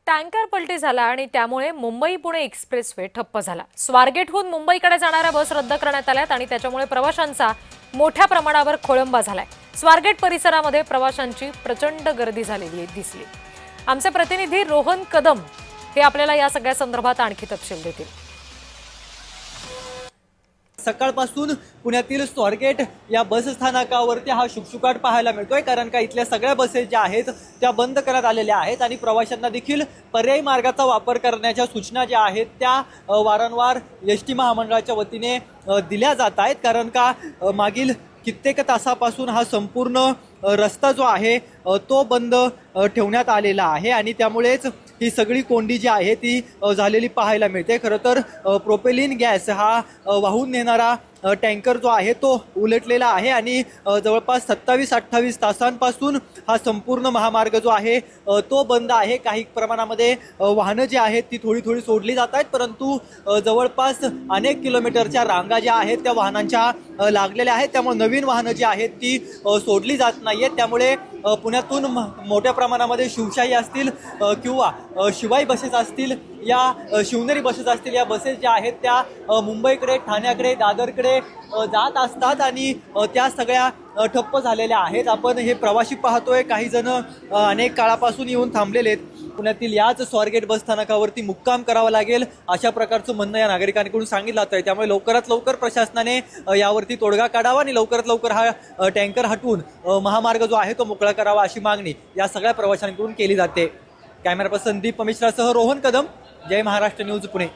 Tanker पलटी झाला आणि त्यामुळे मुंबई पुणे एक्सप्रेसवे ठप्प झाला। स्वारगेटहून मुंबईकडे जाणाऱ्या बस रद्द करण्यात आल्यात आणि त्याच्यामुळे प्रवाशांचा मोठ्या प्रमाणावर खोळंबा झालाय। स्वारगेट परिसरामध्ये प्रवाशांची प्रचंड गर्दी झालेली दिसली। आमचे प्रतिनिधी रोहन कदम हे आपल्याला या सगळ्या संदर्भात आणखी तपशील देतील। सकाळपासून पुण्यातील स्वारगेट या बस स्थानकावरती हा शुकशुकाट पाहायला मिळतोय, कारण का इथल्या सगळ्या बसेस ज्या आहेत त्या बंद करण्यात आलेल्या आहेत आणि प्रवाशांना देखील पर्यायी मार्गाचा वापर करण्याच्या सूचना ज्या आहेत त्या वारंवार एसटी महामंडळाच्या वतीने दिल्या जात आहेत। कारण का मागील कित्येक तासापासून हा संपूर्ण रस्ता जो आहे तो बंद ठेवण्यात आलेला आहे आणि त्यामुळेच ही सगळी कोंडी जी आहे ती झालेली पाहायला मिळते। खरं तर प्रोपेलिन गॅस हा वाहून नेणारा टँकर जो आहे तो उलटलेला आहे आणि जवळपास 27-28 तासांपासून हा संपूर्ण महामार्ग जो आहे तो बंद आहे। काही प्रमाणामध्ये वाहनं जी आहेत ती थोडी सोडली जात आहेत, परंतु जवळपास अनेक किलोमीटरच्या रांगा ज्या आहेत त्या वाहनांच्या लागलेल्या आहेत, त्यामुळे नवीन वाहनं जी आहेत ती सोडली जात नाही आहेत। त्यामुळे पुण्यातून मोठ्या प्रमाणामध्ये शिवशाही असतील किंवा शिवाई बसेस असतील, या शिवनेरी बसेस असतील, या बसेस ज्या आहेत त्या मुंबईकडे, ठाण्याकडे, दादरकडे जात असतात आणि त्या सगळ्या ठप्प झालेल्या आहेत। आपण हे प्रवासी पाहतोय, काही जण अनेक काळापासून येऊन थांबलेले आहेत। पुण्यातील याच स्वारगेट बस स्थानकावरती मुक्काम करावा लागेल अशा प्रकारचं म्हणणं या नागरिकांकडून सांगितलं जातं आहे। त्यामुळे लवकरात लवकर प्रशासनाने यावरती तोडगा काढावा आणि लवकरात लवकर हा टँकर हटवून महामार्ग जो आहे तो मोकळा करावा अशी मागणी या सगळ्या प्रवाशांकडून केली जाते। कॅमेरा पर्सन संदीप मिश्रासह रोहन कदम, जय महाराष्ट्र न्यूज, पुणे।